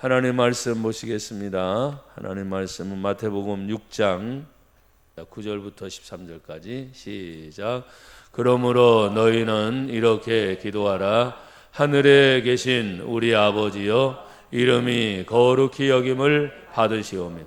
하나님 말씀 보시겠습니다. 하나님 말씀은 마태복음 6장 9절부터 13절까지 시작. 그러므로 너희는 이렇게 기도하라. 하늘에 계신 우리 아버지여, 이름이 거룩히 여김을 받으시오며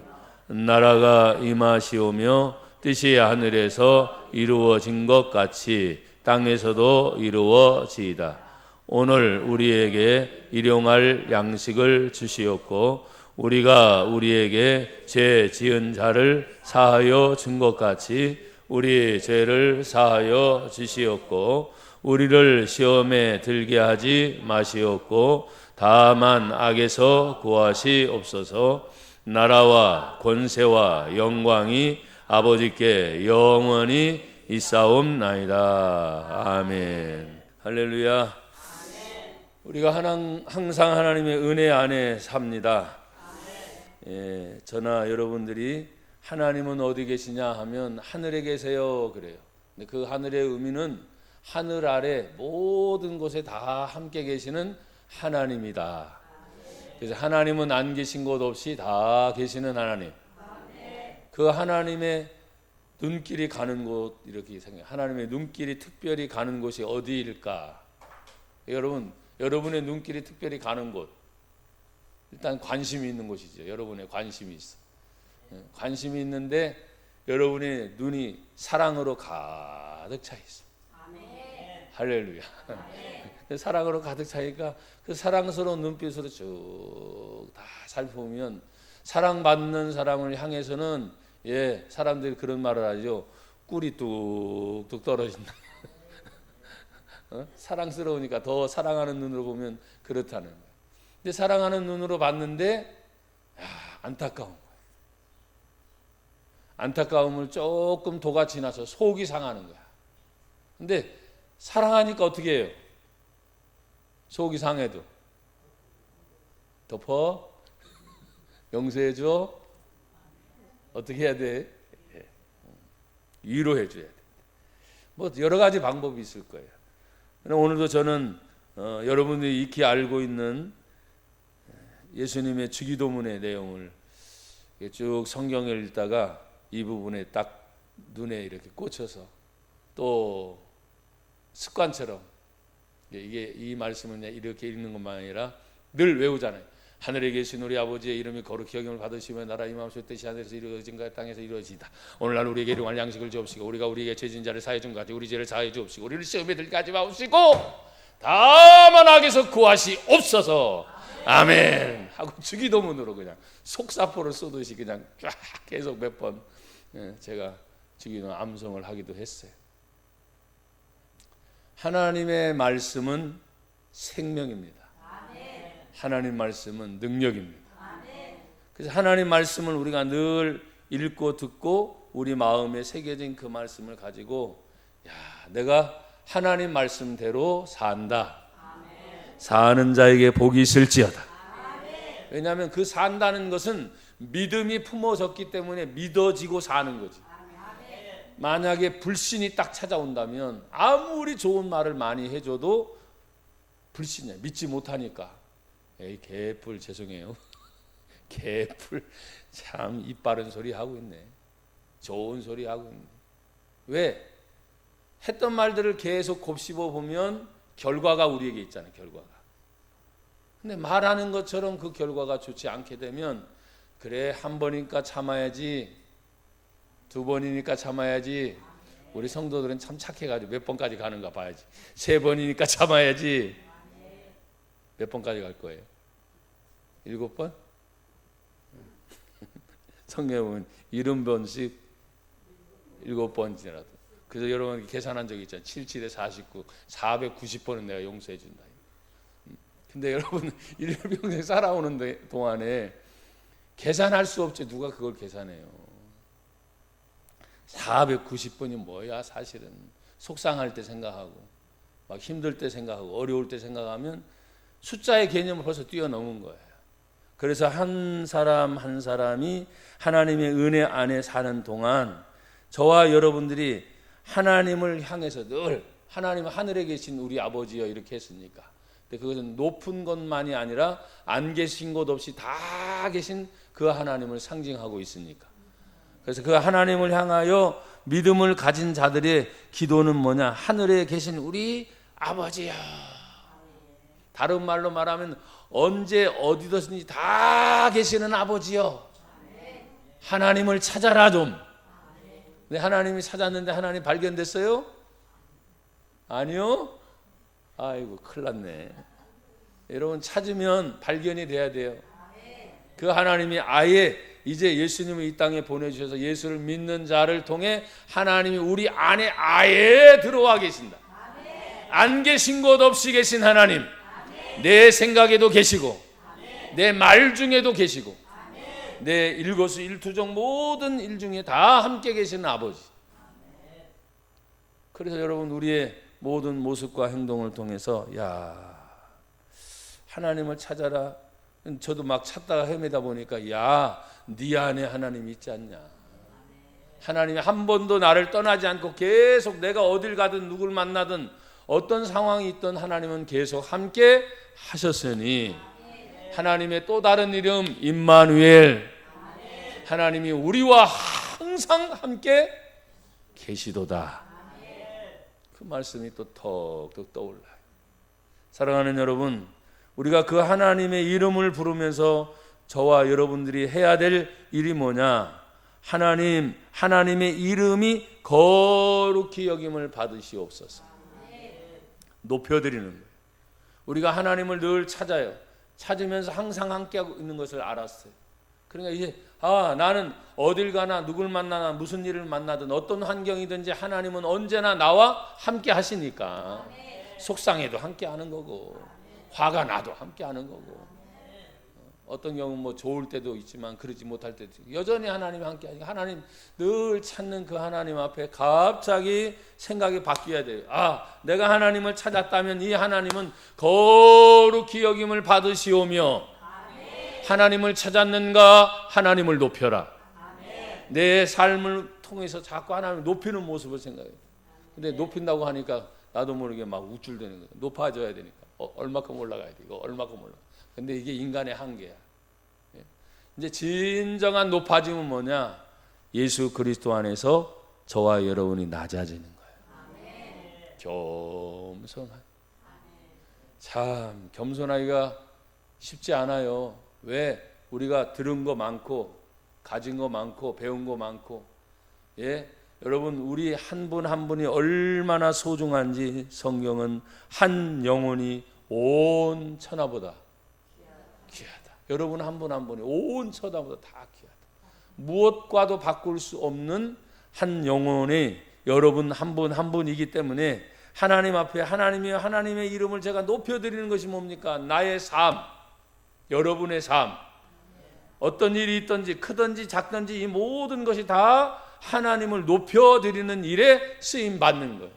나라가 임하시오며 뜻이 하늘에서 이루어진 것 같이 땅에서도 이루어지이다. 오늘 우리에게 일용할 양식을 주시옵고 우리가 우리에게 죄 지은 자를 사하여 준 것 같이 우리 죄를 사하여 주시옵고 우리를 시험에 들게 하지 마시옵고 다만 악에서 구하시옵소서. 나라와 권세와 영광이 아버지께 영원히 있사옵나이다. 아멘. 할렐루야. 우리가 항상 하나님의 은혜 안에 삽니다. 저나 여러분들이 하나님은 어디 계시냐 하면 하늘에 계세요 그래요. 근데 그 하늘의 의미는 하늘 아래 모든 곳에 다 함께 계시는 하나님이다. 그래서 하나님은 안 계신 곳 없이 다 계시는 하나님. 그 하나님의 눈길이 가는 곳, 이렇게 생각해요. 하나님의 눈길이 특별히 가는 곳이 어디일까? 여러분의 눈길이 특별히 가는 곳, 일단 관심이 있는 곳이죠. 여러분의 관심이 있어. 관심이 있는데 여러분의 눈이 사랑으로 가득 차 있어. 아멘. 할렐루야. 아멘. 사랑으로 가득 차니까 그 사랑스러운 눈빛으로 쭉 다 살펴보면 사랑받는 사람을 향해서는 사람들이 그런 말을 하죠. 꿀이 뚝뚝 떨어진다. 사랑스러우니까 더 사랑하는 눈으로 보면 그렇다는 거예요. 근데 사랑하는 눈으로 봤는데 안타까운 거예요. 안타까움을 조금 도가 지나서 속이 상하는 거야. 근데 사랑하니까 어떻게 해요? 속이 상해도 덮어? 용서해줘? 어떻게 해야 돼? 위로해줘야 돼. 뭐 여러 가지 방법이 있을 거예요. 오늘도 저는 여러분들이 익히 알고 있는 예수님의 주기도문의 내용을 쭉 성경을 읽다가 이 부분에 딱 눈에 이렇게 꽂혀서 또 습관처럼 이 말씀은 이렇게 읽는 것만 아니라 늘 외우잖아요. 하늘에 계신 우리 아버지의 이름이 거룩히 여김을 받으시며 나라 임하옵시며 뜻이 하늘에서 이루어진 것 땅에서 이루어지이다. 오늘날 우리에게 일용할 양식을 주옵시고 우리가 우리에게 죄 지은 자를 사하여 준 것 같이 우리 죄를 사하여 주옵시고 우리를 시험에 들게 하지 마옵시고 다만 악에서 구하시옵소서. 아멘 하고 주기도문으로 그냥 속사포를 쏘듯이 그냥 쫙 계속 몇 번 제가 주기도문 암송을 하기도 했어요. 하나님의 말씀은 생명입니다. 하나님 말씀은 능력입니다. 그래서 하나님 말씀을 우리가 늘 읽고 듣고 우리 마음에 새겨진 그 말씀을 가지고 내가 하나님 말씀대로 산다. 사는 자에게 복이 있을지어다. 왜냐하면 그 산다는 것은 믿음이 품어졌기 때문에 믿어지고 사는 거지. 만약에 불신이 딱 찾아온다면 아무리 좋은 말을 많이 해줘도 불신이야. 믿지 못하니까. 에이 개뿔 죄송해요. 개뿔 참 이빠른 소리 하고 있네. 좋은 소리 하고 있네. 왜? 했던 말들을 계속 곱씹어 보면 결과가 우리에게 있잖아요. 결과가. 근데 말하는 것처럼 그 결과가 좋지 않게 되면 그래 한 번이니까 참아야지, 두 번이니까 참아야지. 우리 성도들은 참 착해가지고 몇 번까지 가는가 봐야지. 세 번이니까 참아야지. 몇 번까지 갈 거예요? 7번? 성경에 보면 70번씩 7번이라도. 그래서 여러분 계산한 적이 있잖아요. 77에 49, 490번은 내가 용서해 준다. 근데 여러분 일평생 살아오는 동안에 계산할 수 없지. 누가 그걸 계산해요? 490번이 뭐야 사실은. 속상할 때 생각하고 막 힘들 때 생각하고 어려울 때 생각하면 숫자의 개념을 벌써 뛰어넘은 거예요. 그래서 한 사람 한 사람이 하나님의 은혜 안에 사는 동안 저와 여러분들이 하나님을 향해서 늘 하나님은 하늘에 계신 우리 아버지여 이렇게 했으니까 근데 그것은 높은 것만이 아니라 안 계신 곳 없이 다 계신 그 하나님을 상징하고 있으니까. 그래서 그 하나님을 향하여 믿음을 가진 자들의 기도는 뭐냐? 하늘에 계신 우리 아버지여. 다른 말로 말하면 언제 어디든지 다 계시는 아버지여. 하나님을 찾아라 좀. 근데 하나님이 찾았는데 하나님 발견됐어요? 아니요. 아이고 큰일 났네. 여러분 찾으면 발견이 돼야 돼요. 그 하나님이 아예 이제 예수님을 이 땅에 보내주셔서 예수를 믿는 자를 통해 하나님이 우리 안에 아예 들어와 계신다. 안 계신 곳 없이 계신 하나님. 내 생각에도 계시고 내 말 중에도 계시고 내 일거수일투족 모든 일 중에 다 함께 계시는 아버지. 그래서 여러분 우리의 모든 모습과 행동을 통해서 야 하나님을 찾아라. 저도 막 찾다가 헤매다 보니까 야 네 안에 하나님이 있지 않냐. 하나님이 한 번도 나를 떠나지 않고 계속 내가 어딜 가든 누굴 만나든 어떤 상황이 있든 하나님은 계속 함께 하셨으니 하나님의 또 다른 이름 임마누엘. 하나님이 우리와 항상 함께 계시도다. 그 말씀이 또 턱턱 떠올라요. 사랑하는 여러분, 우리가 그 하나님의 이름을 부르면서 저와 여러분들이 해야 될 일이 뭐냐? 하나님의 이름이 거룩히 여김을 받으시옵소서. 높여드리는 거예요. 우리가 하나님을 늘 찾아요. 찾으면서 항상 함께하고 있는 것을 알았어요. 그러니까 이제 나는 어딜 가나 누굴 만나나 무슨 일을 만나든 어떤 환경이든지 하나님은 언제나 나와 함께 하시니까 속상해도 함께 하는 거고 화가 나도 함께 하는 거고 어떤 경우는 뭐 좋을 때도 있지만 그러지 못할 때도 있고 여전히 하나님이 함께 하니까 하나님 늘 찾는 그 하나님 앞에 갑자기 생각이 바뀌어야 돼요. 내가 하나님을 찾았다면 이 하나님은 거룩히 여김을 받으시오며 하나님을 찾았는가? 하나님을 높여라. 내 삶을 통해서 자꾸 하나님을 높이는 모습을 생각해요. 근데 높인다고 하니까 나도 모르게 막 우쭐대는 거예요. 높아져야 되니까 얼마큼 올라가야 돼. 이거 얼마큼 올라가. 근데 이게 인간의 한계야. 이제 진정한 높아짐은 뭐냐? 예수 그리스도 안에서 저와 여러분이 낮아지는 거예요. 겸손한. 참 겸손하기가 쉽지 않아요. 왜? 우리가 들은 거 많고 가진 거 많고 배운 거 많고 여러분 우리 한 분 한 분이 얼마나 소중한지 성경은 한 영혼이 온 천하보다 귀하다. 여러분 한 분 한 분이 온 천하보다 다 귀하다. 무엇과도 바꿀 수 없는 한 영혼이 여러분 한 분 한 분이기 때문에 하나님 앞에 하나님의 이름을 제가 높여드리는 것이 뭡니까? 나의 삶, 여러분의 삶, 어떤 일이 있든지 크든지 작든지 이 모든 것이 다 하나님을 높여드리는 일에 쓰임 받는 거예요.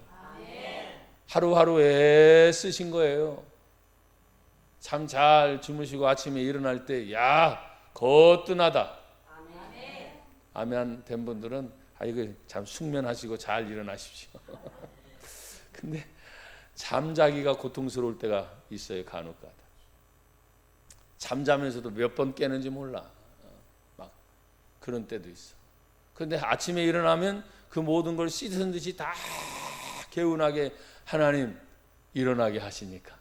하루하루 애쓰신 거예요. 참 잘 주무시고 아침에 일어날 때 거뜬하다. 아멘 된 분들은 이거 참 숙면하시고 잘 일어나십시오. 근데 잠자기가 고통스러울 때가 있어요. 간혹가다. 잠자면서도 몇 번 깨는지 몰라. 막 그런 때도 있어. 그런데 아침에 일어나면 그 모든 걸 씻은 듯이 다 개운하게 하나님 일어나게 하시니까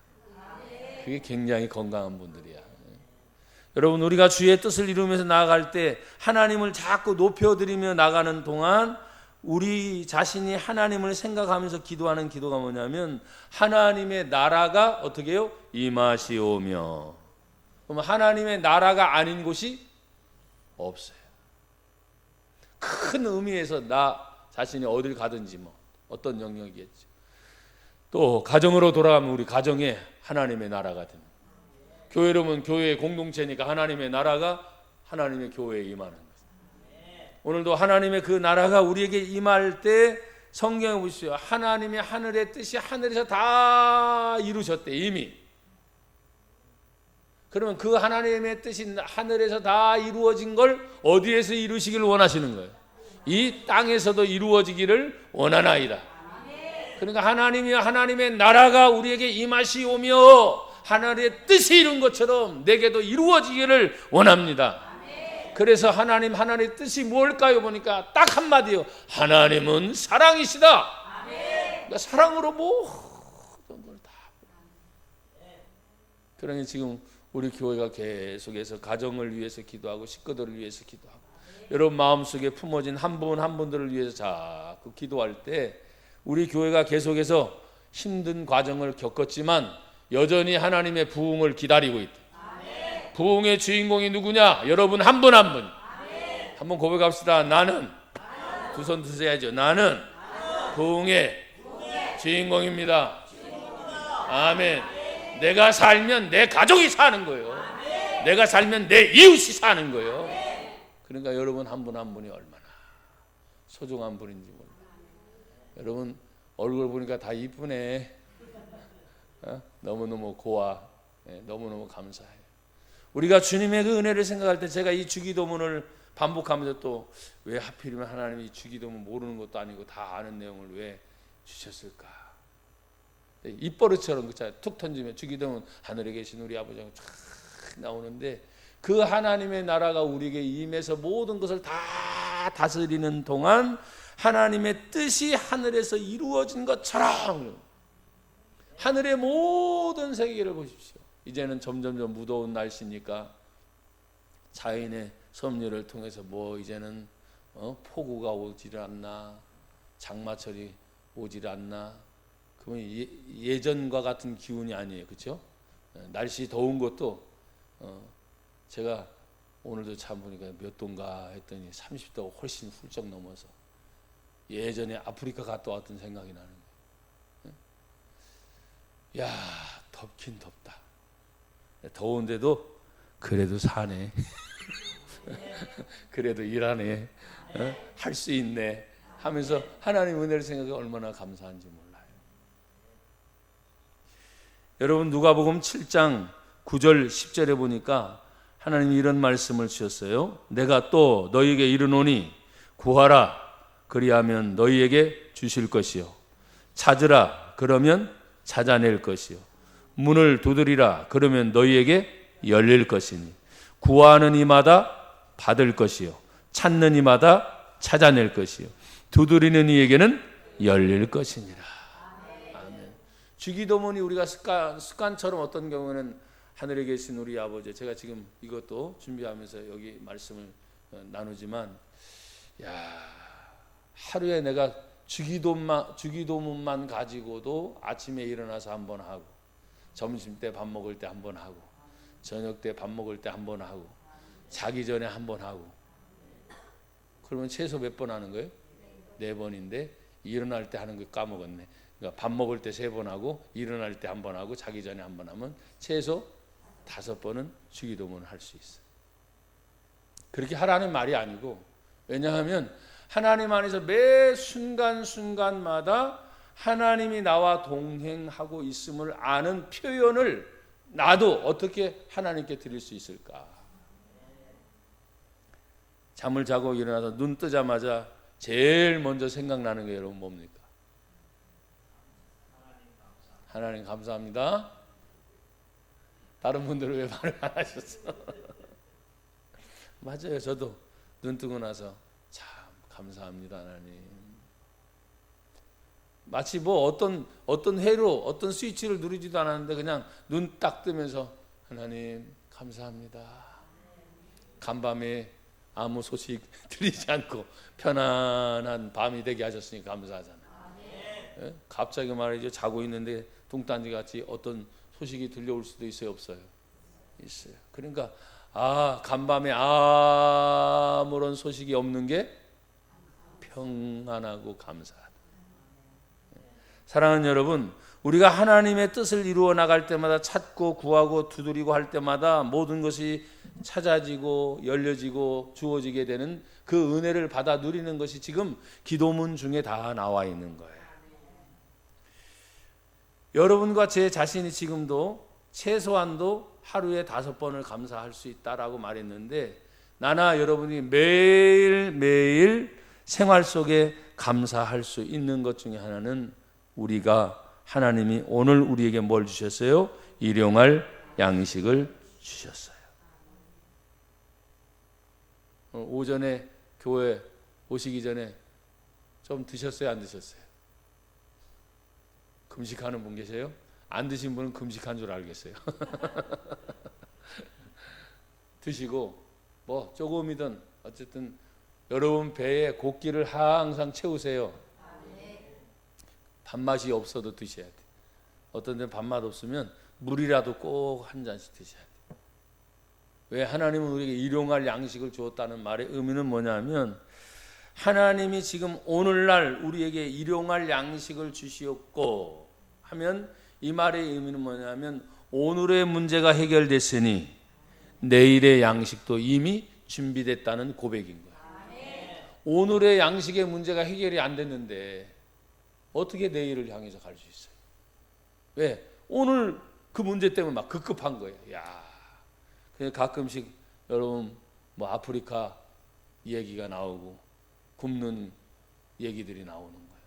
그게 굉장히 건강한 분들이야. 여러분 우리가 주의 뜻을 이루면서 나아갈 때 하나님을 자꾸 높여드리며 나가는 동안 우리 자신이 하나님을 생각하면서 기도하는 기도가 뭐냐면 하나님의 나라가 어떻게 해요? 임하시오며. 그럼 하나님의 나라가 아닌 곳이 없어요. 큰 의미에서 나 자신이 어딜 가든지 뭐 어떤 영역이겠지. 또 가정으로 돌아가면 우리 가정에 하나님의 나라가 됩니다. 교회로면 교회의 공동체니까 하나님의 나라가 하나님의 교회에 임하는 거죠. 오늘도 하나님의 그 나라가 우리에게 임할 때 성경에 보시죠. 하나님의 하늘의 뜻이 하늘에서 다 이루셨대 이미. 그러면 그 하나님의 뜻이 하늘에서 다 이루어진 걸 어디에서 이루시기를 원하시는 거예요? 이 땅에서도 이루어지기를 원하나이다. 그러니까 하나님의 나라가 우리에게 임하시오며 하나님의 뜻이 이룬 것처럼 내게도 이루어지기를 원합니다. 그래서 하나님의 뜻이 뭘까요? 보니까 딱 한마디요. 하나님은 사랑이시다. 그러니까 사랑으로 모든 걸 다. 그러니 지금 우리 교회가 계속해서 가정을 위해서 기도하고 식구들을 위해서 기도하고 여러분 마음속에 품어진 한 분 한 분들을 위해서 자꾸 기도할 때 우리 교회가 계속해서 힘든 과정을 겪었지만 여전히 하나님의 부흥을 기다리고 있다. 부흥의 주인공이 누구냐? 여러분 한 분 한 분. 한번 고백합시다. 나는 두 손 드셔야죠. 나는 부흥의 주인공입니다. 아멘. 내가 살면 내 가족이 사는 거예요. 내가 살면 내 이웃이 사는 거예요. 그러니까 여러분 한 분 한 분이 얼마나 소중한 분인지 몰라요. 여러분 얼굴 보니까 다 이쁘네. 너무너무 고와. 너무너무 감사해요. 우리가 주님의 그 은혜를 생각할 때 제가 이 주기도문을 반복하면서 또 왜 하필이면 하나님이 주기도문 모르는 것도 아니고 다 아는 내용을 왜 주셨을까? 입버릇처럼 그렇잖아요. 툭 던지면 주기도문 하늘에 계신 우리 아버지가 쫙 나오는데 그 하나님의 나라가 우리에게 임해서 모든 것을 다 다스리는 동안 하나님의 뜻이 하늘에서 이루어진 것처럼 하늘의 모든 세계를 보십시오. 이제는 점점점 무더운 날씨니까 자연의 섭리를 통해서 이제는 폭우가 오질 않나, 장마철이 오질 않나. 그건 예전과 같은 기운이 아니에요, 그렇죠? 날씨 더운 것도 제가 오늘도 참 보니까 몇 도인가 했더니 30도가 훨씬 훌쩍 넘어서 예전에 아프리카 갔다 왔던 생각이 나는 거예요. 야, 덥긴 덥다. 더운데도 그래도 사네. 그래도 일하네. 할 수 있네 하면서 하나님 은혜를 생각해 얼마나 감사한지 몰라요. 여러분 누가복음 7장 9절 10절에 보니까 하나님이 이런 말씀을 주셨어요. 내가 또 너희에게 이르노니 구하라 그리하면 너희에게 주실 것이요 찾으라 그러면 찾아낼 것이요 문을 두드리라 그러면 너희에게 열릴 것이니 구하는 이마다 받을 것이요 찾는 이마다 찾아낼 것이요 두드리는 이에게는 열릴 것이니라. 아멘. 주기도문이 우리가 습관처럼 어떤 경우는 하늘에 계신 우리 아버지, 제가 지금 이것도 준비하면서 여기 말씀을 나누지만 하루에 내가 주기도문만 가지고도 아침에 일어나서 한번 하고 점심 때 밥 먹을 때 한번 하고 저녁 때 밥 먹을 때 한번 하고 자기 전에 한번 하고 그러면 최소 몇 번 하는 거예요? 4번인데 일어날 때 하는 거 까먹었네. 그러니까 밥 먹을 때 3번 하고 일어날 때 한번 하고 자기 전에 한번 하면 최소 5번은 주기도문을 할 수 있어요. 그렇게 하라는 말이 아니고 왜냐하면 하나님 안에서 매 순간순간마다 하나님이 나와 동행하고 있음을 아는 표현을 나도 어떻게 하나님께 드릴 수 있을까? 잠을 자고 일어나서 눈 뜨자마자 제일 먼저 생각나는 게 여러분 뭡니까? 하나님 감사합니다. 다른 분들은 왜 말을 안 하셨어? 맞아요. 저도 눈 뜨고 나서 참 감사합니다 하나님. 마치 어떤 회로 어떤 스위치를 누르지도 않았는데 그냥 눈 딱 뜨면서 하나님 감사합니다. 간밤에 아무 소식 들리지 않고 편안한 밤이 되게 하셨으니 감사하잖아요. 예? 갑자기 말이죠. 자고 있는데 뚱딴지같이 어떤 소식이 들려올 수도 있어요, 없어요? 있어요. 그러니까 간밤에 아무런 소식이 없는 게 평안하고 감사하다. 사랑하는 여러분, 우리가 하나님의 뜻을 이루어 나갈 때마다 찾고 구하고 두드리고 할 때마다 모든 것이 찾아지고 열려지고 주어지게 되는 그 은혜를 받아 누리는 것이 지금 기도문 중에 다 나와 있는 거예요. 여러분과 제 자신이 지금도 최소한도 하루에 5번을 감사할 수 있다라고 말했는데 나나 여러분이 매일매일 생활 속에 감사할 수 있는 것 중에 하나는 우리가 하나님이 오늘 우리에게 뭘 주셨어요? 일용할 양식을 주셨어요. 오전에 교회 오시기 전에 좀 드셨어요? 안 드셨어요? 금식하는 분 계세요? 안 드신 분은 금식한 줄 알겠어요. 드시고 뭐 조금이든 어쨌든 여러분 배에 고기를 항상 채우세요. 밥맛이 없어도 드셔야 돼. 어떤 데는 밥맛 없으면 물이라도 꼭 한 잔씩 드셔야 돼. 왜? 하나님은 우리에게 일용할 양식을 주었다는 말의 의미는 뭐냐면 하나님이 지금 오늘날 우리에게 일용할 양식을 주시었고 하면 이 말의 의미는 뭐냐면 오늘의 문제가 해결됐으니 내일의 양식도 이미 준비됐다는 고백인 거예요. 오늘의 양식의 문제가 해결이 안 됐는데 어떻게 내일을 향해서 갈 수 있어요? 왜? 오늘 그 문제 때문에 막 급급한 거예요. 야, 그냥 가끔씩 여러분 뭐 아프리카 얘기가 나오고 굶는 얘기들이 나오는 거예요.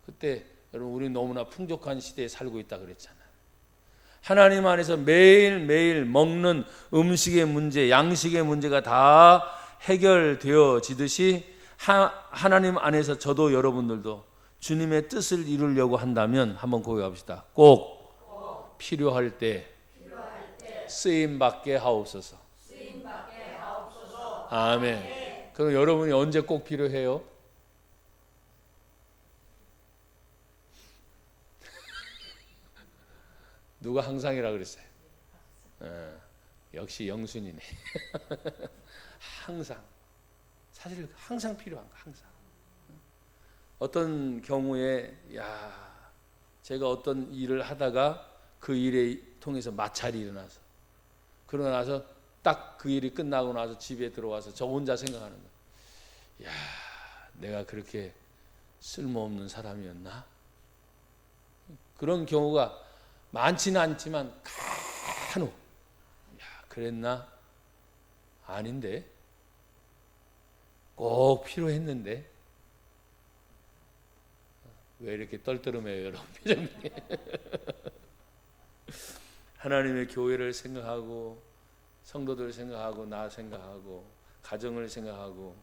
그때 여러분 우리 너무나 풍족한 시대에 살고 있다 그랬잖아요. 하나님 안에서 매일매일 먹는 음식의 문제, 양식의 문제가 다 해결되어지듯이 하나님 안에서 저도 여러분들도 주님의 뜻을 이루려고 한다면 한번 고백합시다. 꼭 필요할 때 쓰임받게 하옵소서. 아멘. 그럼 여러분이 언제 꼭 필요해요? 누가 항상이라 그랬어요? 역시 영순이네. 항상. 사실 항상 필요한 거, 항상. 어떤 경우에 제가 어떤 일을 하다가 그 일에 통해서 마찰이 일어나서 그러고 나서 딱 그 일이 끝나고 나서 집에 들어와서 저 혼자 생각하는 거예요. 내가 그렇게 쓸모없는 사람이었나? 그런 경우가 많지는 않지만 간혹 그랬나? 아닌데 꼭 필요했는데 왜 이렇게 떨떠름해요 여러분 표정이. 하나님의 교회를 생각하고 성도들을 생각하고 나 생각하고 가정을 생각하고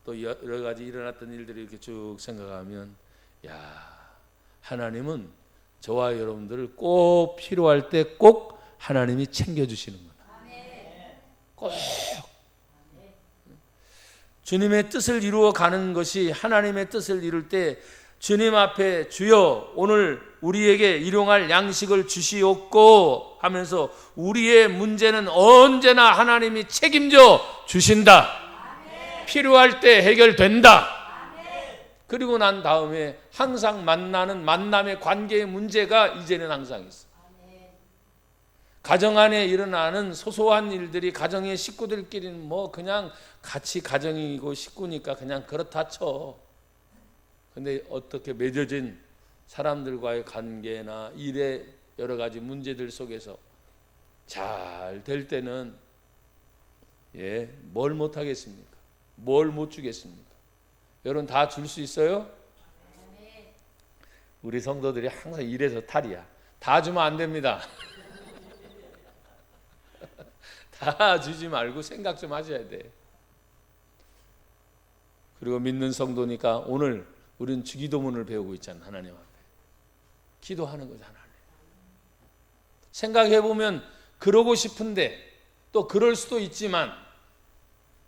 또 여러 가지 일어났던 일들을 이렇게 쭉 생각하면 하나님은 저와 여러분들을 꼭 필요할 때 꼭 하나님이 챙겨주시는구나. 꼭 주님의 뜻을 이루어 가는 것이 하나님의 뜻을 이룰 때 주님 앞에 주여 오늘 우리에게 일용할 양식을 주시옵고 하면서 우리의 문제는 언제나 하나님이 책임져 주신다. 필요할 때 해결된다. 그리고 난 다음에 항상 만나는 만남의 관계의 문제가 이제는 항상 있어. 가정 안에 일어나는 소소한 일들이 가정의 식구들끼리는 뭐 그냥 같이 가정이고 식구니까 그냥 그렇다 쳐. 근데 어떻게 맺어진 사람들과의 관계나 일의 여러 가지 문제들 속에서 잘 될 때는 뭘 못하겠습니까? 뭘 못 주겠습니까? 여러분 다 줄 수 있어요? 우리 성도들이 항상 이래서 탈이야. 다 주면 안 됩니다. 다 주지 말고 생각 좀 하셔야 돼. 그리고 믿는 성도니까 오늘 우리는 주기도문을 배우고 있잖아. 하나님 앞에 기도하는 거잖아. 생각해보면 그러고 싶은데 또 그럴 수도 있지만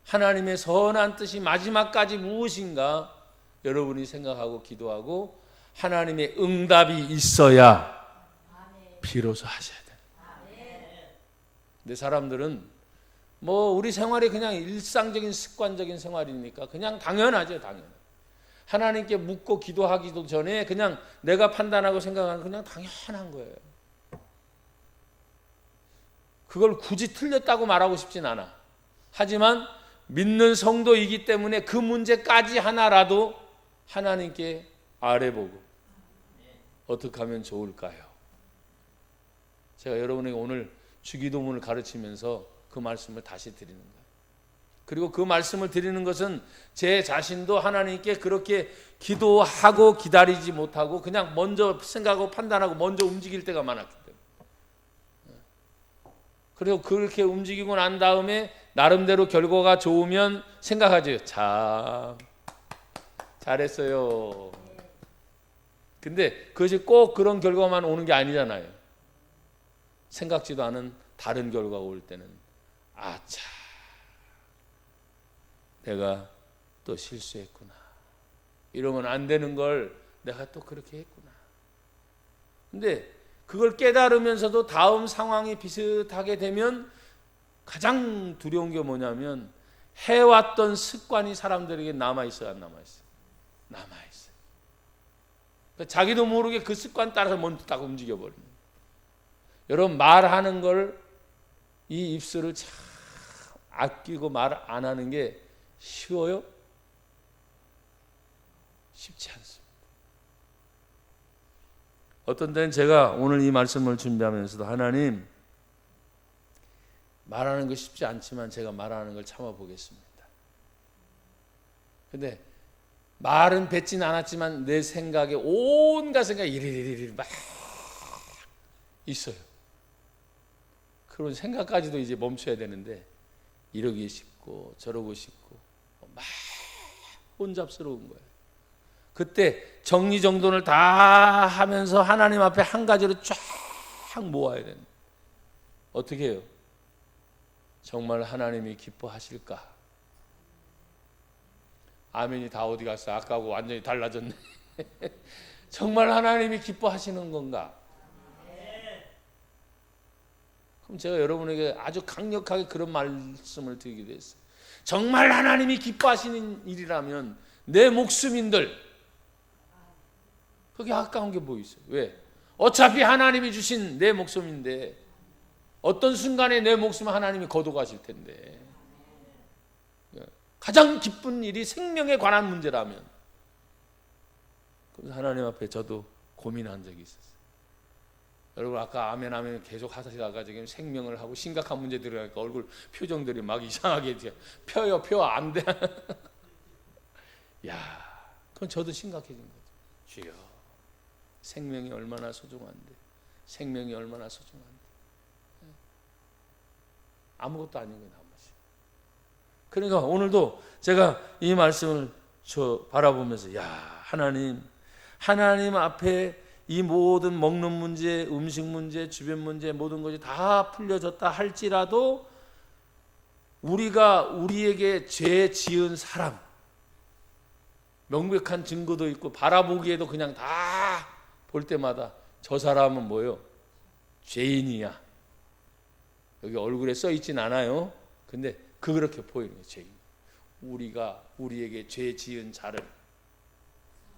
하나님의 선한 뜻이 마지막까지 무엇인가 여러분이 생각하고 기도하고 하나님의 응답이 있어야 비로소 하셔야 돼. 근데 사람들은 뭐 우리 생활이 그냥 일상적인 습관적인 생활이니까 그냥 당연하죠. 당연. 하나님께 묻고 기도하기도 전에 그냥 내가 판단하고 생각하는 그냥 당연한 거예요. 그걸 굳이 틀렸다고 말하고 싶진 않아. 하지만 믿는 성도이기 때문에 그 문제까지 하나라도 하나님께 아뢰보고 어떻게 하면 좋을까요? 제가 여러분에게 오늘 주기도문을 가르치면서 그 말씀을 다시 드리는 거예요. 그리고 그 말씀을 드리는 것은 제 자신도 하나님께 그렇게 기도하고 기다리지 못하고 그냥 먼저 생각하고 판단하고 먼저 움직일 때가 많았기 때문에 그리고 그렇게 움직이고 난 다음에 나름대로 결과가 좋으면 생각하죠. 참 잘했어요. 근데 그것이 꼭 그런 결과만 오는 게 아니잖아요. 생각지도 않은 다른 결과가 올 때는 아차, 내가 또 실수했구나. 이러면 안 되는 걸 내가 또 그렇게 했구나. 근데 그걸 깨달으면서도 다음 상황이 비슷하게 되면 가장 두려운 게 뭐냐면 해왔던 습관이 사람들에게 남아있어요, 안 남아있어요? 남아있어요. 그러니까 자기도 모르게 그 습관 따라서 먼저 딱 움직여버립니다. 여러분, 말하는 걸, 이 입술을 참 아끼고 말 안 하는 게 쉬워요? 쉽지 않습니다. 어떤 때는 제가 오늘 이 말씀을 준비하면서도 하나님, 말하는 거 쉽지 않지만 제가 말하는 걸 참아보겠습니다. 근데 말은 뱉진 않았지만 내 생각에 온갖 생각이 이리리리 막 있어요. 그런 생각까지도 이제 멈춰야 되는데 이러기 싶고 저러고 싶고 막 혼잡스러운 거예요. 그때 정리정돈을 다 하면서 하나님 앞에 한 가지로 쫙 모아야 됩니다. 어떻게 해요? 정말 하나님이 기뻐하실까? 아멘이 다 어디 갔어? 아까하고 완전히 달라졌네. 정말 하나님이 기뻐하시는 건가? 그럼 제가 여러분에게 아주 강력하게 그런 말씀을 드리기도 했어요. 정말 하나님이 기뻐하시는 일이라면 내 목숨인들 그게 아까운 게 뭐 있어요? 왜? 어차피 하나님이 주신 내 목숨인데 어떤 순간에 내 목숨을 하나님이 거둬가실 텐데 가장 기쁜 일이 생명에 관한 문제라면 그래서 하나님 앞에 저도 고민한 적이 있었어요. 여러분 아까 아멘 아멘 계속 하시다가 지금 생명을 하고 심각한 문제 들어가니까 얼굴 표정들이 막 이상하게 펴요 펴 안 돼. 야, 그건 저도 심각해진 거죠. 주여, 생명이 얼마나 소중한데, 생명이 얼마나 소중한데 아무것도 아닌 게 남았어요. 그러니까 오늘도 제가 이 말씀을 바라보면서 야, 하나님 앞에 이 모든 먹는 문제, 음식 문제, 주변 문제 모든 것이 다 풀려졌다 할지라도 우리가 우리에게 죄 지은 사람 명백한 증거도 있고 바라보기에도 그냥 다 볼 때마다 저 사람은 뭐요? 죄인이야. 여기 얼굴에 써 있진 않아요. 근데 그렇게 보이는 거예요. 죄인. 우리가 우리에게 죄 지은 자를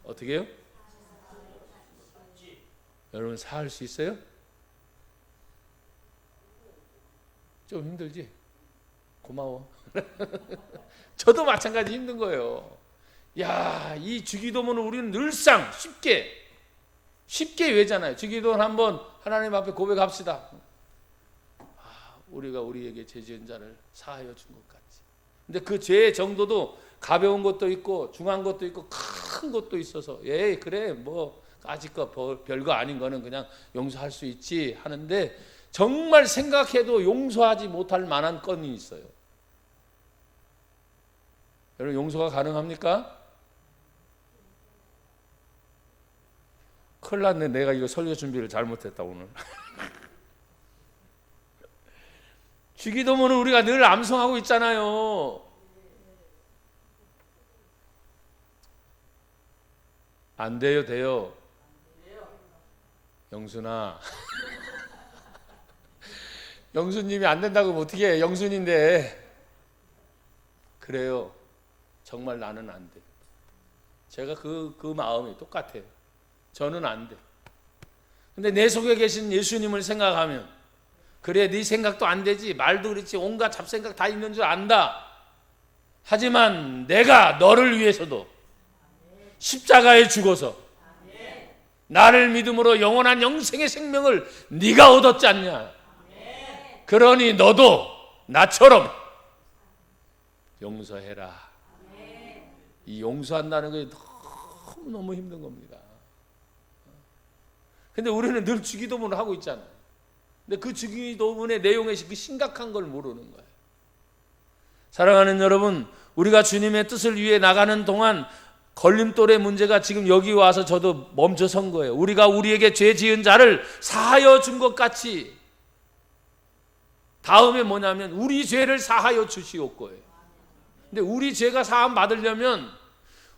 어떻게 해요? 여러분 사할 수 있어요? 좀 힘들지? 고마워. 저도 마찬가지 힘든 거예요. 야, 이 주기도문을 우리는 늘상 쉽게 외잖아요. 주기도문 한번 하나님 앞에 고백합시다. 우리가 우리에게 죄 지은 자를 사하여 준 것 같지. 근데 그 죄의 정도도 가벼운 것도 있고 중한 것도 있고 큰 것도 있어서 그래 뭐 아직 거 별거 아닌 거는 그냥 용서할 수 있지 하는데 정말 생각해도 용서하지 못할 만한 건이 있어요. 여러분 용서가 가능합니까? 큰일 났네. 내가 이거 설교 준비를 잘못했다 오늘. 주기도문은 우리가 늘 암송하고 있잖아요. 안 돼요, 돼요. 영순아. 영순님이 안 된다고 하면 어떻게 해? 영순인데. 그래요. 정말 나는 안 돼. 제가 그 마음이 똑같아요. 저는 안 돼. 근데 내 속에 계신 예수님을 생각하면 그래 네 생각도 안 되지 말도 그렇지 온갖 잡생각 다 있는 줄 안다. 하지만 내가 너를 위해서도 십자가에 죽어서 나를 믿음으로 영원한 영생의 생명을 네가 얻었지 않냐. 그러니 너도 나처럼 용서해라. 이 용서한다는 게 너무 힘든 겁니다. 근데 우리는 늘 주기도문을 하고 있잖아요. 근데 그 주기도문의 내용의 그 심각한 걸 모르는 거예요. 사랑하는 여러분, 우리가 주님의 뜻을 위해 나가는 동안 걸림돌의 문제가 지금 여기 와서 저도 멈춰선 거예요. 우리가 우리에게 죄 지은 자를 사하여 준 것 같이 다음에 뭐냐면 우리 죄를 사하여 주시옵고예요. 근데 우리 죄가 사함 받으려면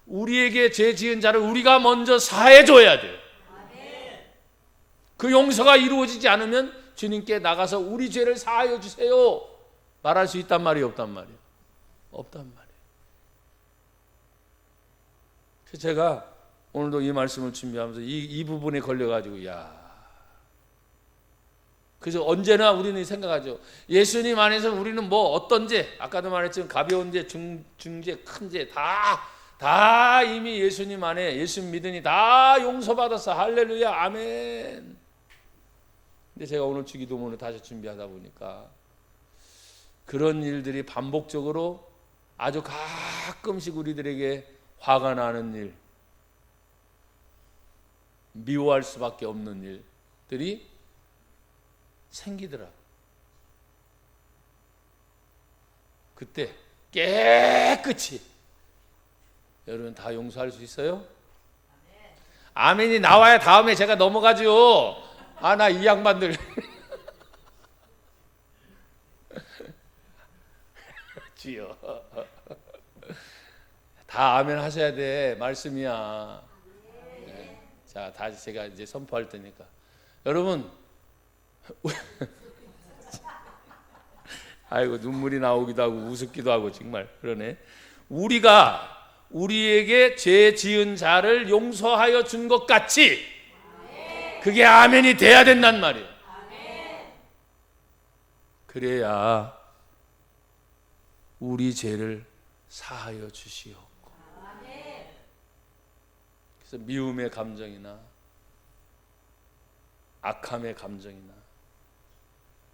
우리에게 죄 지은 자를 우리가 먼저 사해 줘야 돼요. 그 용서가 이루어지지 않으면 주님께 나가서 우리 죄를 사하여 주세요 말할 수 있단 말이 없단 말이에요. 없단 말이에요. 그래서 제가 오늘도 이 말씀을 준비하면서 이 부분에 걸려가지고 그래서 언제나 우리는 생각하죠. 예수님 안에서 우리는 뭐 어떤 죄, 아까도 말했지만 가벼운 죄, 중죄, 큰 죄 다 이미 예수님 안에 예수 믿으니 다 용서받았어. 할렐루야, 아멘. 근데 제가 오늘 주기도문을 다시 준비하다 보니까 그런 일들이 반복적으로 아주 가끔씩 우리들에게 화가 나는 일, 미워할 수밖에 없는 일들이 생기더라. 그때 깨끗이 여러분 다 용서할 수 있어요? 아멘이 나와야 다음에 제가 넘어가죠. 나 이 양반들 주여 다 아멘 하셔야 돼. 말씀이야. 네. 자, 다시 제가 이제 선포할 테니까 여러분 아이고 눈물이 나오기도 하고 우습기도 하고 정말 그러네. 우리가 우리에게 죄 지은 자를 용서하여 준 것 같이 그게 아멘이 돼야 된단 말이에요. 그래야 우리 죄를 사하여 주시옵고. 그래서 미움의 감정이나 악함의 감정이나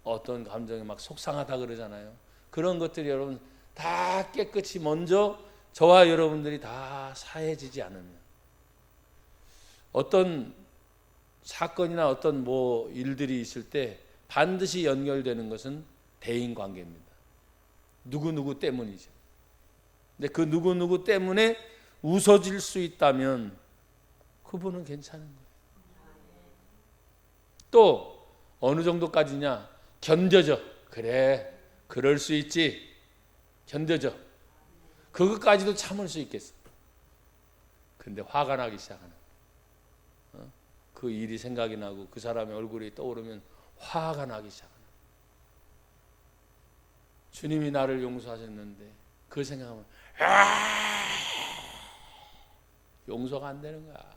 어떤 감정이 막 속상하다 그러잖아요. 그런 것들이 여러분 다 깨끗이 먼저 저와 여러분들이 다 사해지지 않으면 어떤 사건이나 어떤 뭐 일들이 있을 때 반드시 연결되는 것은 대인 관계입니다. 누구누구 때문이죠. 근데 그 누구누구 때문에 웃어질 수 있다면 그분은 괜찮은 거예요. 또 어느 정도까지냐? 견뎌져. 그래, 그럴 수 있지. 견뎌져. 그것까지도 참을 수 있겠어. 근데 화가 나기 시작하는 그 일이 생각이 나고 그 사람의 얼굴이 떠오르면 화가 나기 시작하는 주님이 나를 용서하셨는데 그 생각하면 용서가 안 되는 거야.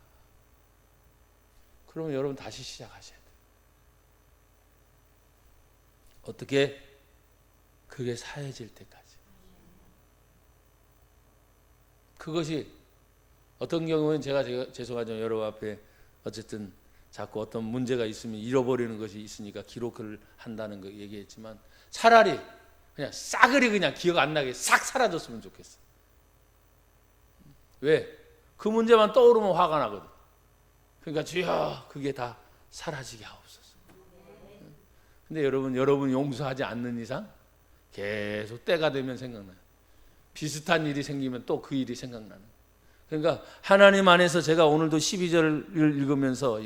그러면 여러분 다시 시작하셔야 돼요. 어떻게? 그게 사해질 때까지. 그것이 어떤 경우는 제가 죄송하지만 여러분 앞에 어쨌든 자꾸 어떤 문제가 있으면 잃어버리는 것이 있으니까 기록을 한다는 거 얘기했지만 차라리 그냥 싸그리 그냥 기억 안 나게 싹 사라졌으면 좋겠어. 왜? 그 문제만 떠오르면 화가 나거든. 그러니까 주여 그게 다 사라지게 하옵소서. 근데 여러분 용서하지 않는 이상 계속 때가 되면 생각나요. 비슷한 일이 생기면 또 그 일이 생각나는. 그러니까 하나님 안에서 제가 오늘도 12절을 읽으면서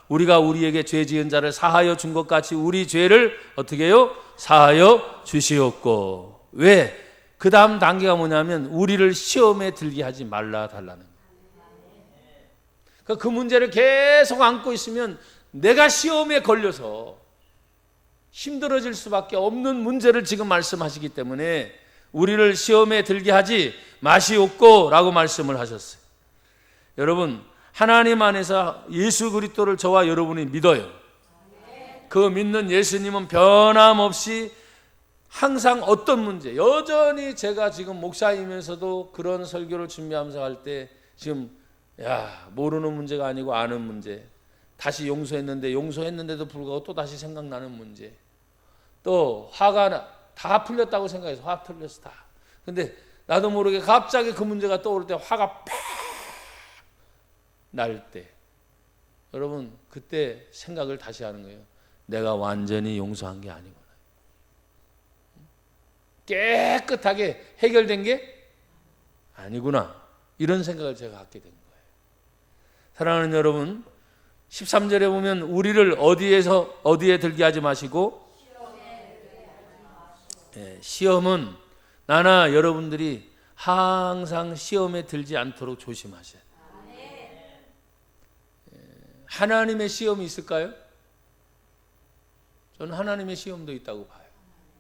우리가 우리에게 죄 지은 자를 사하여 준 것 같이 우리 죄를 어떻게 해요? 사하여 주시옵고. 왜? 그 다음 단계가 뭐냐면 우리를 시험에 들게 하지 말라 달라는 거예요. 그러니까 그 문제를 계속 안고 있으면 내가 시험에 걸려서 힘들어질 수밖에 없는 문제를 지금 말씀하시기 때문에 우리를 시험에 들게 하지 마시옵고 라고 말씀을 하셨어요. 여러분 하나님 안에서 예수 그리스도를 저와 여러분이 믿어요. 그 믿는 예수님은 변함없이 항상 어떤 문제, 여전히 제가 지금 목사이면서도 그런 설교를 준비하면서 할 때 지금 모르는 문제가 아니고 아는 문제, 다시 용서했는데도 불구하고 또 다시 생각나는 문제, 또 화가 다 풀렸다고 생각해서 화 풀렸어 다. 근데 나도 모르게 갑자기 그 문제가 떠오를 때 화가 팍 날 때, 여러분 그때 생각을 다시 하는 거예요. 내가 완전히 용서한 게 아니구나. 깨끗하게 해결된 게 아니구나. 이런 생각을 제가 갖게 된 거예요. 사랑하는 여러분, 13절에 보면 우리를 어디에 들게 하지 마시고, 시험은 나나 여러분들이 항상 시험에 들지 않도록 조심하셔야 돼요. 하나님의 시험이 있을까요? 저는 하나님의 시험도 있다고 봐요.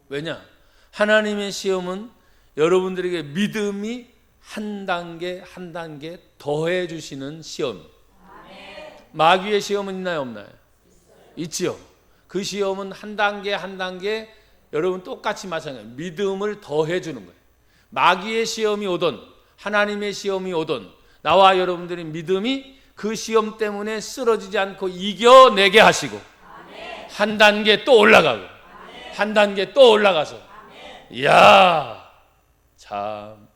왜냐? 하나님의 시험은 여러분들에게 믿음이 한 단계 한 단계 더해 주시는 시험이에요. 마귀의 시험은 있나요, 없나요? 있지요. 그 시험은 한 단계 한 단계 여러분 똑같이 마찬가지예요. 믿음을 더해 주는 거예요. 마귀의 시험이 오든 하나님의 시험이 오든 나와 여러분들의 믿음이 그 시험 때문에 쓰러지지 않고 이겨내게 하시고, 한 단계 또 올라가고, 한 단계 또 올라가서, 이야, 참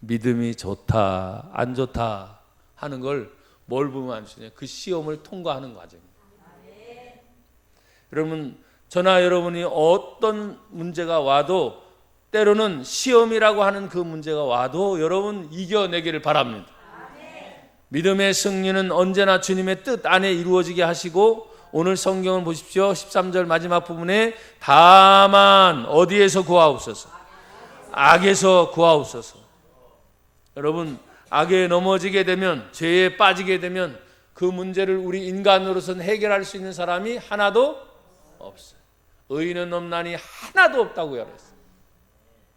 믿음이 좋다 안 좋다 하는 걸 뭘 보면 안 되냐? 그 시험을 통과하는 과정입니다. 여러분, 저나 여러분이 어떤 문제가 와도, 때로는 시험이라고 하는 그 문제가 와도 여러분 이겨내기를 바랍니다. 믿음의 승리는 언제나 주님의 뜻 안에 이루어지게 하시고, 오늘 성경을 보십시오. 13절 마지막 부분에 다만 어디에서 구하옵소서? 악에서 구하옵소서. 여러분, 악에 넘어지게 되면, 죄에 빠지게 되면 그 문제를 우리 인간으로서는 해결할 수 있는 사람이 하나도 없어요. 의인은 없나니 하나도 없다고 그랬어요.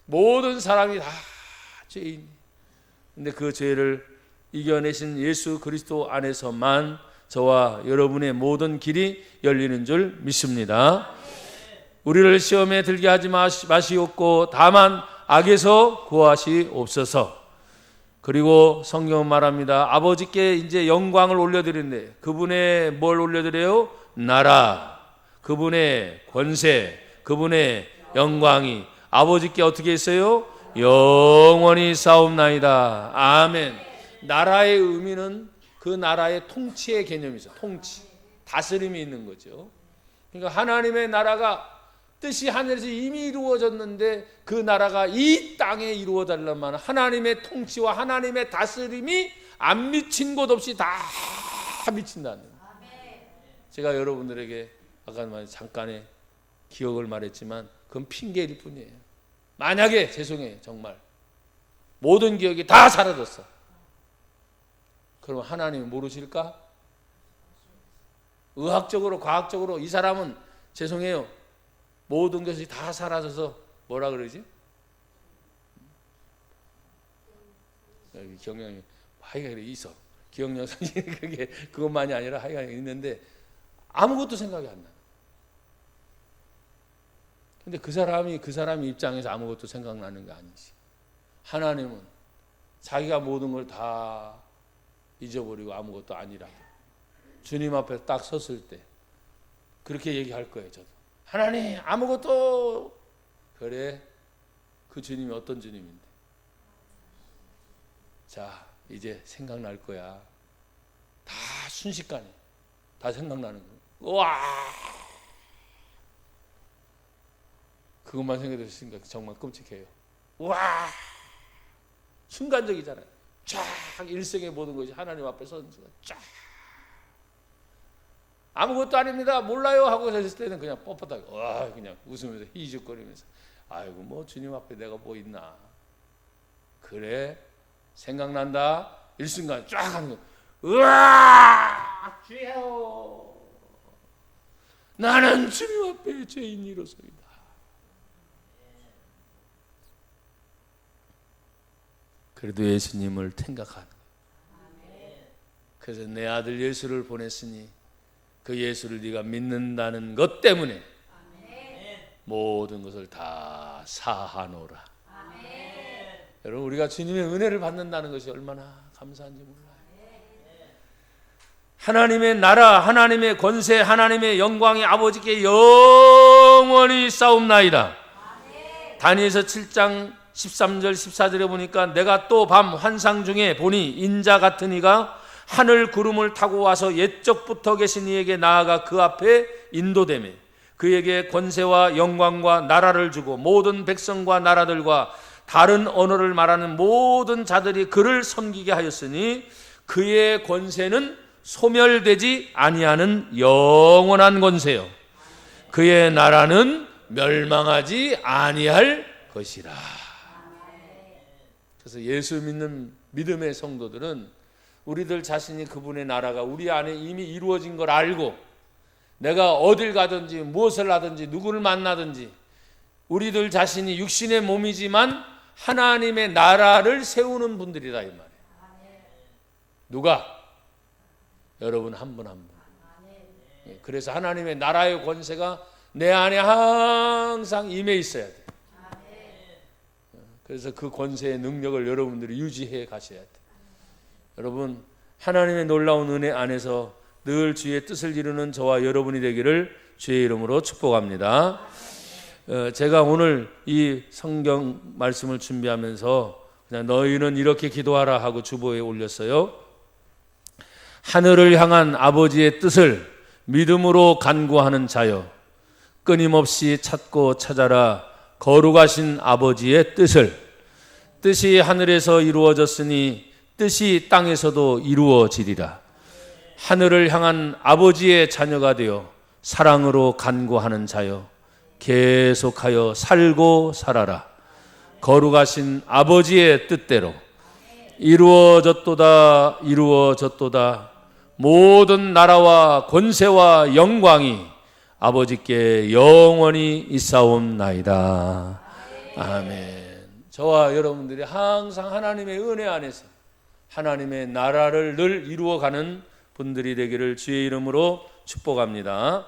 모든 사람이 다 죄인. 근데 그 죄를 이겨내신 예수 그리스도 안에서만 저와 여러분의 모든 길이 열리는 줄 믿습니다. 우리를 시험에 들게 하지 마시옵고 다만 악에서 구하시옵소서. 그리고 성경은 말합니다. 아버지께 이제 영광을 올려드리는데, 그분의 뭘 올려드려요? 나라, 그분의 권세, 그분의 영광이 아버지께 어떻게 했어요? 영원히 싸움나이다. 아멘. 나라의 의미는 그 나라의 통치의 개념이 있어요. 통치, 다스림이 있는 거죠. 그러니까 하나님의 나라가 뜻이 하늘에서 이미 이루어졌는데 그 나라가 이 땅에 이루어달라면 하나님의 통치와 하나님의 다스림이 안 미친 곳 없이 다 미친다는 거예요. 제가 여러분들에게 아까 잠깐의 기억을 말했지만 그건 핑계일 뿐이에요. 만약에 죄송해요, 정말 모든 기억이 다 사라졌어. 그럼 하나님이 모르실까? 의학적으로 과학적으로 이 사람은 죄송해요, 모든 것이 다 사라져서 뭐라 그러지? 여기 기억력이 하여간 있어. 기억력이 그것만이 아니라 하여간 있는데 아무것도 생각이 안 나. 근데 그 사람이 입장에서 아무것도 생각나는 게 아니지. 하나님은 자기가 모든 걸 다 잊어버리고 아무것도 아니라고 주님 앞에 딱 섰을 때 그렇게 얘기할 거예요. 저도 하나님 아무것도. 그래, 그 주님이 어떤 주님인데. 자, 이제 생각날 거야. 다 순식간에 다 생각나는 거야. 와, 그것만 생각했으니까 정말 끔찍해요. 와, 순간적이잖아요. 쫙 일생의 모든 것이 하나님 앞에 선 순간 쫙. 아무것도 아닙니다, 몰라요 하고 했을 때는 그냥 뻣뻣하게 와, 그냥 웃으면서 희죽거리면서 아이고 뭐 주님 앞에 내가 뭐 있나. 그래, 생각난다. 일순간 쫙 하는 거. 으아, 주여, 나는 주님 앞에 죄인이로소이다. 그래도 예수님을 생각하는 거예요. 그래서 내 아들 예수를 보냈으니 그 예수를 네가 믿는다는 것 때문에 모든 것을 다 사하노라. 여러분, 우리가 주님의 은혜를 받는다는 것이 얼마나 감사한지 몰라요. 하나님의 나라, 하나님의 권세, 하나님의 영광이 아버지께 영원히 싸움나이다. 다니엘서 7장 13절 14절에 보니까 내가 또 밤 환상 중에 보니 인자 같은 이가 하늘 구름을 타고 와서 옛적부터 계신 이에게 나아가 그 앞에 인도되매 그에게 권세와 영광과 나라를 주고 모든 백성과 나라들과 다른 언어를 말하는 모든 자들이 그를 섬기게 하였으니 그의 권세는 소멸되지 아니하는 영원한 권세요 그의 나라는 멸망하지 아니할 것이라. 그래서 예수 믿는 믿음의 성도들은 우리들 자신이 그분의 나라가 우리 안에 이미 이루어진 걸 알고 내가 어딜 가든지 무엇을 하든지 누구를 만나든지 우리들 자신이 육신의 몸이지만 하나님의 나라를 세우는 분들이다 이 말이에요. 누가? 여러분 한 분 한 분. 그래서 하나님의 나라의 권세가 내 안에 항상 임해 있어야 돼요. 그래서 그 권세의 능력을 여러분들이 유지해 가셔야 돼요. 여러분 하나님의 놀라운 은혜 안에서 늘 주의 뜻을 이루는 저와 여러분이 되기를 주의 이름으로 축복합니다. 제가 오늘 이 성경 말씀을 준비하면서 그냥 너희는 이렇게 기도하라 하고 주보에 올렸어요. 하늘을 향한 아버지의 뜻을 믿음으로 간구하는 자여 끊임없이 찾고 찾아라 거룩하신 아버지의 뜻이 하늘에서 이루어졌으니 뜻이 땅에서도 이루어지리라. 하늘을 향한 아버지의 자녀가 되어 사랑으로 간구하는 자여 계속하여 살고 살아라. 거룩하신 아버지의 뜻대로 이루어졌도다 이루어졌도다. 모든 나라와 권세와 영광이 아버지께 영원히 있사옵나이다. 아멘. 저와 여러분들이 항상 하나님의 은혜 안에서 하나님의 나라를 늘 이루어가는 분들이 되기를 주의 이름으로 축복합니다.